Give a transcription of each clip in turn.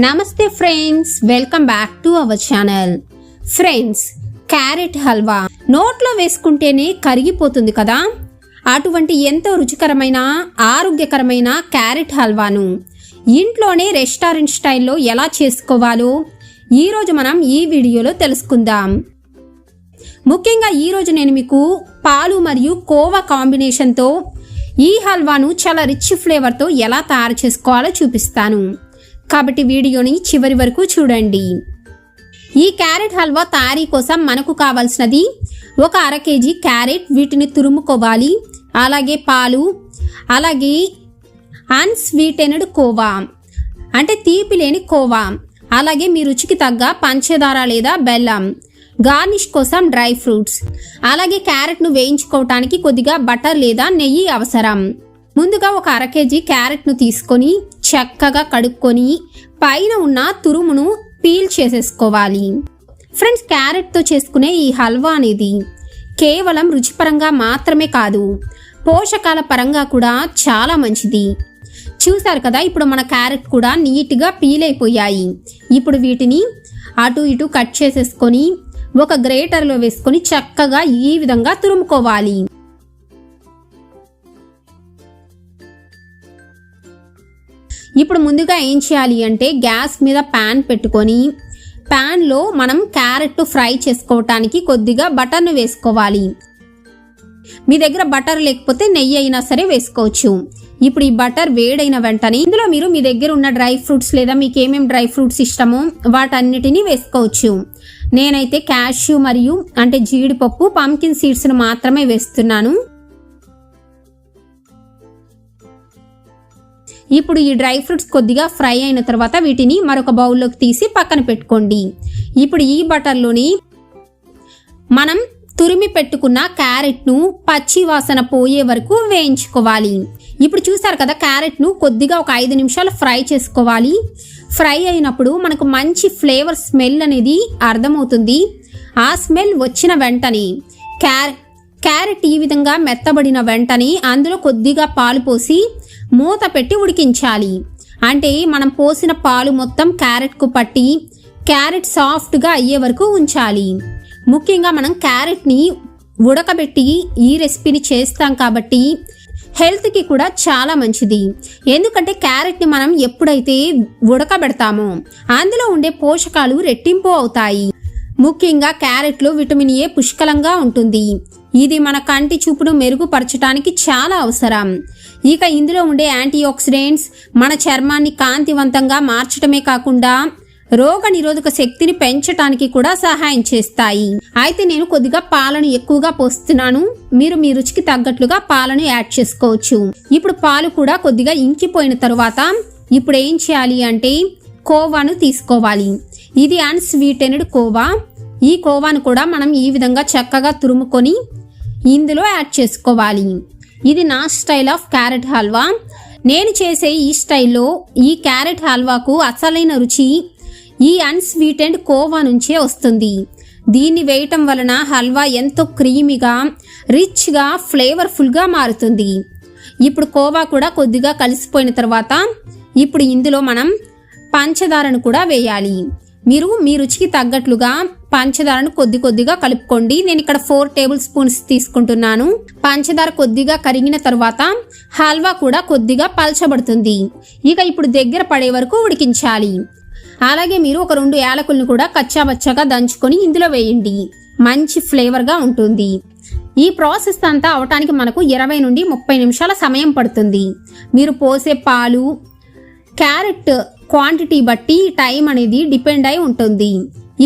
నమస్తే friends, welcome back to our channel. Friends, carrot halwa నోట్లో వేసుకుంటేనే కరిగిపోతుంది కదా. అటువంటి ఎంతో రుచికరమైన ఆరోగ్యకరమైన క్యారెట్ హల్వాను ఇంట్లోనే రెస్టారెంట్ స్టైల్లో ఎలా చేసుకోవాలో ఈరోజు మనం ఈ వీడియోలో తెలుసుకుందాం. ముఖ్యంగా ఈరోజు నేను మీకు పాలు మరియు కోవా కాంబినేషన్తో ఈ హల్వాను చాలా రిచ్ ఫ్లేవర్తో ఎలా తయారు చేసుకోవాలో చూపిస్తాను. కాబట్టి వీడియోని చివరి వరకు చూడండి. ఈ క్యారెట్ హల్వా తయారీ కోసం మనకు కావాల్సినది ఒక అర కేజీ క్యారెట్, వీటిని తురుముకోవాలి. అలాగే పాలు, అలాగే అన్స్వీటెన్డ్ కోవా అంటే తీపి లేని కోవా, అలాగే మీ రుచికి తగ్గ పంచదార లేదా బెల్లం, గార్నిష్ కోసం డ్రై ఫ్రూట్స్, అలాగే క్యారెట్ను వేయించుకోవటానికి కొద్దిగా బటర్ లేదా నెయ్యి అవసరం. ముందుగా ఒక అర కేజీ క్యారెట్ను తీసుకొని చక్కగా కడుక్కొని పైన ఉన్న తురుమును పీల్ చేసేసుకోవాలి. ఫ్రెండ్స్, క్యారెట్తో చేసుకునే ఈ హల్వా అనేది కేవలం రుచిపరంగా మాత్రమే కాదు, పోషకాల పరంగా కూడా చాలా మంచిది. చూసారు కదా, ఇప్పుడు మన క్యారెట్ కూడా నీట్గా పీల్ అయిపోయాయి. ఇప్పుడు వీటిని అటు ఇటు కట్ చేసేసుకొని ఒక గ్రేటర్లో వేసుకొని చక్కగా ఈ విధంగా తురుముకోవాలి. ఇప్పుడు ముందుగా ఏం చేయాలి అంటే గ్యాస్ మీద ప్యాన్ పెట్టుకొని ప్యాన్లో మనం క్యారెట్ ఫ్రై చేసుకోవటానికి కొద్దిగా బటర్ను వేసుకోవాలి. మీ దగ్గర బటర్ లేకపోతే నెయ్యి అయినా సరే వేసుకోవచ్చు. ఇప్పుడు ఈ బటర్ వేడైన వెంటనే ఇందులో మీరు మీ దగ్గర ఉన్న డ్రై ఫ్రూట్స్ లేదా మీకు ఏమేమి డ్రై ఫ్రూట్స్ ఇష్టమో వాటన్నిటిని వేసుకోవచ్చు. నేనైతే క్యాష్యూ మరియు అంటే జీడిపప్పు, పంకిన్ సీడ్స్ను మాత్రమే వేస్తున్నాను. ఇప్పుడు ఈ డ్రై ఫ్రూట్స్ కొద్దిగా ఫ్రై అయిన తర్వాత వీటిని మరొక బౌల్లోకి తీసి పక్కన పెట్టుకోండి. ఇప్పుడు ఈ బటర్లోని మనం తురిమి పెట్టుకున్న క్యారెట్ను పచ్చి వాసన పోయే వరకు వేయించుకోవాలి. ఇప్పుడు చూసారు కదా, క్యారెట్ను కొద్దిగా ఒక 5 నిమిషాలు ఫ్రై చేసుకోవాలి. ఫ్రై అయినప్పుడు మనకు మంచి ఫ్లేవర్ స్మెల్ అనేది అర్థమవుతుంది. ఆ స్మెల్ వచ్చిన వెంటనే క్యారెట్ ఈ విధంగా మెత్తబడిన వెంటనే అందులో కొద్దిగా పాలు పోసి మూత పెట్టి ఉడికించాలి. అంటే మనం పోసిన పాలు మొత్తం క్యారెట్కు పట్టి క్యారెట్ సాఫ్ట్గా అయ్యే వరకు ఉంచాలి. ముఖ్యంగా మనం క్యారెట్ని ఉడకబెట్టి ఈ రెసిపీని చేస్తాం కాబట్టి హెల్త్కి కూడా చాలా మంచిది. ఎందుకంటే క్యారెట్ని మనం ఎప్పుడైతే ఉడకబెడతామో అందులో ఉండే పోషకాలు రెట్టింపు అవుతాయి. ముఖ్యంగా క్యారెట్లో విటమిన్ ఏ పుష్కలంగా ఉంటుంది. ఇది మన కంటి చూపును మెరుగుపరచడానికి చాలా అవసరం. ఇక ఇందులో ఉండే యాంటీ ఆక్సిడెంట్స్ మన చర్మాన్ని కాంతివంతంగా మార్చడమే కాకుండా రోగ నిరోధక శక్తిని పెంచడానికి కూడా సహాయం చేస్తాయి. అయితే నేను కొద్దిగా పాలను ఎక్కువగా పోస్తున్నాను. మీరు మీ రుచికి తగ్గట్లుగా పాలను యాడ్ చేసుకోవచ్చు. ఇప్పుడు పాలు కూడా కొద్దిగా ఇంకిపోయిన తరువాత ఇప్పుడు ఏం చేయాలి అంటే కోవాను తీసుకోవాలి. ఇది అన్స్వీటెన్డ్ కోవా. ఈ కోవాను కూడా మనం ఈ విధంగా చక్కగా తురుముకొని ఇందులో యాడ్ చేసుకోవాలి. ఇది నా స్టైల్ ఆఫ్ క్యారెట్ హల్వా. నేను చేసే ఈ స్టైల్లో ఈ క్యారెట్ హల్వాకు అసలైన రుచి ఈ అన్స్వీటెన్డ్ కోవా నుంచే వస్తుంది. దీన్ని వేయటం వలన హల్వా ఎంతో క్రీమీగా, రిచ్గా, ఫ్లేవర్ఫుల్గా మారుతుంది. ఇప్పుడు కోవా కూడా కొద్దిగా కలిసిపోయిన తర్వాత ఇప్పుడు ఇందులో మనం పంచదారను కూడా వేయాలి. మీరు మీ రుచికి తగ్గట్లుగా పంచదారను కొద్దిగా కలుపుకోండి. నేను ఇక్కడ 4 టేబుల్ స్పూన్స్ తీసుకుంటున్నాను. పంచదార కొద్దిగా కరిగిన తర్వాత హల్వా కూడా కొద్దిగా పల్చబడుతుంది. ఇక ఇప్పుడు దగ్గర పడే వరకు ఉడికించాలి. అలాగే మీరు ఒక 2 యాలకులను కూడా కచ్చాబచ్చాగా దంచుకొని ఇందులో వేయండి. మంచి ఫ్లేవర్గా ఉంటుంది. ఈ ప్రాసెస్ అంతా అవటానికి మనకు 20 నుండి 30 నిమిషాల సమయం పడుతుంది. మీరు పోసే పాలు, క్యారెట్ క్వాంటిటీ బట్టి టైం అనేది డిపెండ్ అయి ఉంటుంది.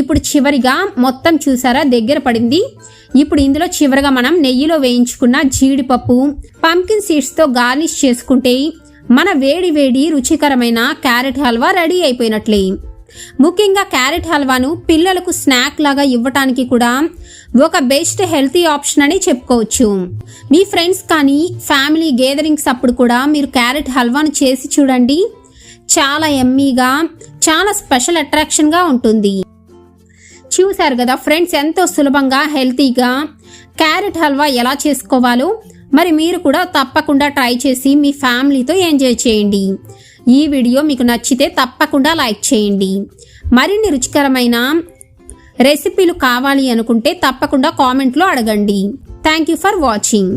ఇప్పుడు చివరిగా మొత్తం చూసారా దగ్గర పడింది. ఇప్పుడు ఇందులో చివరిగా మనం నెయ్యిలో వేయించుకున్న జీడిపప్పు, పంకిన్ సీడ్స్తో గార్నిష్ చేసుకుంటే మన వేడి వేడి రుచికరమైన క్యారెట్ హల్వా రెడీ అయిపోయినట్లే. ముఖ్యంగా క్యారెట్ హల్వాను పిల్లలకు స్నాక్ లాగా ఇవ్వటానికి కూడా ఒక బెస్ట్ హెల్తీ ఆప్షన్ అని చెప్పుకోవచ్చు. మీ ఫ్రెండ్స్ కానీ ఫ్యామిలీ గేదరింగ్స్ అప్పుడు కూడా మీరు క్యారెట్ హల్వాను చేసి చూడండి. చాలా ఎమ్మీగా, చాలా స్పెషల్ అట్రాక్షన్గా ఉంటుంది. చూసారు కదా ఫ్రెండ్స్, ఎంతో సులభంగా హెల్తీగా క్యారెట్ హల్వా ఎలా చేసుకోవాలో మరి మీరు కూడా తప్పకుండా ట్రై చేసి మీ ఫ్యామిలీతో ఎంజాయ్ చేయండి. ఈ వీడియో మీకు నచ్చితే తప్పకుండా లైక్ చేయండి. మరిన్ని రుచికరమైన రెసిపీలు కావాలి అనుకుంటే తప్పకుండా కామెంట్లో అడగండి. Thank you for watching.